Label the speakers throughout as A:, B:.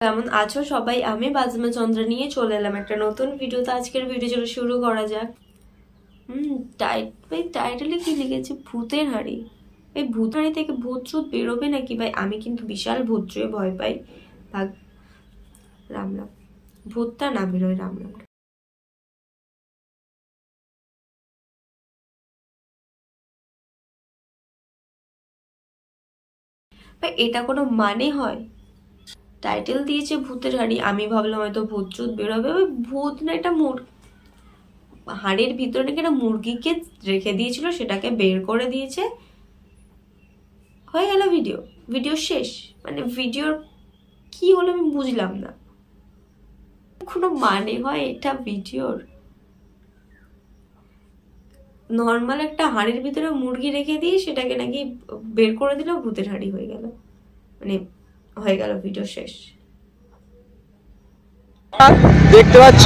A: কেমন আছো সবাই? আমি বাজমা চন্দ্র নিয়ে চলে এলাম একটা নতুন ভিডিও। তো আজকের ভিডিও চলো শুরু করা যাক। টাইটেলে কি লিখেছে? ভূতের হাড়ি। এই ভূত হাড়ি থেকে ভূত চুত বেরোবে নাকি ভাই? আমি কিন্তু বিশাল ভূত চুয়ে ভয় পাই। ভাগ রাম রাম, ভূতটা না বেরোয়। রাম রাম। ভাই এটা কোনো মানে হয়? টাইটেল দিয়েছে ভূতের হাড়ি, আমি ভাবলাম হয়তো ভূত চুত বেরোবে। ওই ভূত না, এটা হাড়ির ভিতরে নাকি একটা মুরগিকে রেখে দিয়েছিল, সেটাকে বের করে দিয়েছে, হয়ে গেল ভিডিও। ভিডিও শেষ। মানে ভিডিওর কি হলো আমি বুঝলাম না। কোনো মানে হয় এটা ভিডিওর? নর্মাল একটা হাঁড়ির ভিতরে মুরগি রেখে দিয়ে সেটাকে নাকি বের করে দিল, ভূতের হাঁড়ি হয়ে গেল। মানে হয়ে গেল, ভিডিও শেষ।
B: দেখতে পাচ্ছ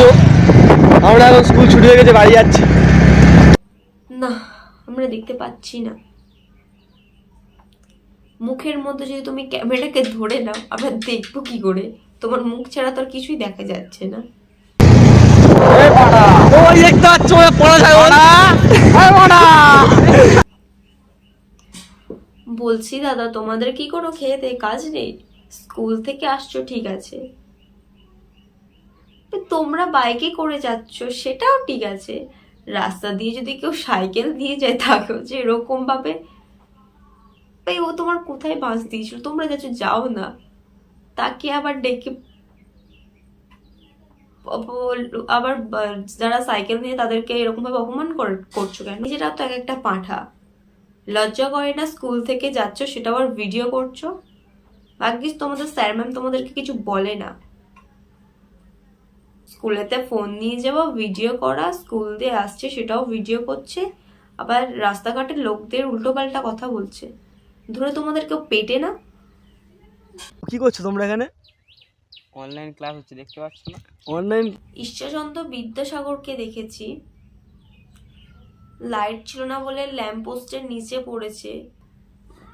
B: আমরা এখন স্কুল ছুটি হয়ে গেছে, বাড়ি যাচ্ছি।
A: না, আমরা দেখতে পাচ্ছি না। মুখের মধ্যে যদি তুমি ক্যামেরাকে ধরে নাও, আমরা দেখবো কি করে? তোমার মুখ ছাড়া তো আর কিছুই দেখা যাচ্ছে না।
B: ওই দেখতে পাচ্ছ পড়া যায় না।
A: বলছি দাদা, তোমাদের কি কোনো খেতে কাজ নেই? স্কুল থেকে আসছো ঠিক আছে, তোমরা বাইকে করে যাচ্ছ সেটাও ঠিক আছে। রাস্তা দিয়ে যদি কেউ সাইকেল দিয়ে যায় তাকেও যে এরকম ভাবে, ভাই ও তোমার কোথায় বাস দিয়েছিল? তোমরা যাচ্ছ, যাও না। তাকে আবার ডেকে আবার যারা সাইকেল নিয়ে তাদেরকে এরকম ভাবে অপমান করছো কেন? নিজেরা তো এক একটা পাঁঠা, লজ্জা করে না? স্কুল থেকে যাচ্ছ সেটা আবার ভিডিও করছো। ভাগ্যিস তোমাদের স্যার ম্যাম তোমাদেরকে কিছু বলে না। স্কুলেতে ফোন নিয়ে যাওয়া, ভিডিও করা, স্কুল দিয়ে আসছে সেটাও ভিডিও করছে, আবার রাস্তাঘাটের লোকদের উল্টো পাল্টা কথা বলছে। ধরে তোমাদের কেউ পেটে না?
B: কি করছো তোমরা এখানে?
C: অনলাইন ক্লাস হচ্ছে, দেখতে পাচ্ছ না?
B: অনলাইন?
A: ঈশ্বরচন্দ্র বিদ্যাসাগরকে দেখেছি, লাইট ছিল না বলে ল্যাম্প পোস্টের নিচে পড়েছে।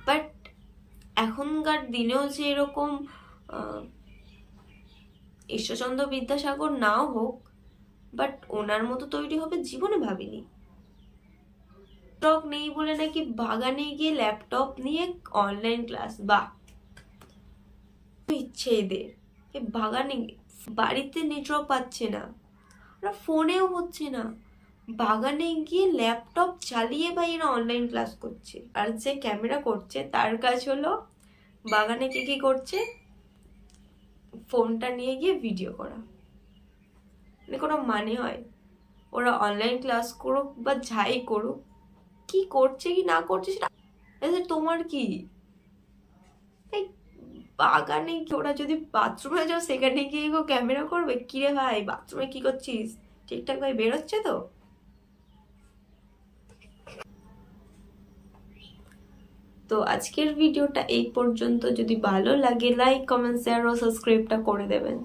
A: বাট এখনকার দিনেও যে এরকম ঈশ্বরচন্দ্র বিদ্যাসাগর নাও হোক, বাট ওনার মতো তৈরি হবে জীবনে ভাবিনি। ল্যাপটপ নেই বলে নাকি বাগানে গিয়ে ল্যাপটপ নিয়ে অনলাইন ক্লাস। বাহ, ইচ্ছে এদের। বাগানে, বাড়িতে নেটওয়ার্ক পাচ্ছে না, ফোনেও হচ্ছে না, বাগানে গিয়ে ল্যাপটপ চালিয়ে ভাই এরা অনলাইন ক্লাস করছে। আর যে ক্যামেরা করছে তার কাজ হলো বাগানে কি কি করছে ফোনটা নিয়ে গিয়ে ভিডিও করা। মানে কোনো মানে হয়? ওরা অনলাইন ক্লাস করুক বা যাই করুক, কি করছে কি না করছে সেটা তোমার কি? এই বাগানে ওরা যদি বাথরুমে যাও সেখানে গিয়ে ক্যামেরা করবে? কিরে ভাই, বাথরুমে কি করছিস? ঠিকঠাক ভাই বেরোচ্ছে তো? তো আজকের ভিডিওটা এই পর্যন্ত। যদি ভালো লাগে লাইক কমেন্ট শেয়ার ও সাবস্ক্রাইবটা করে দেবেন।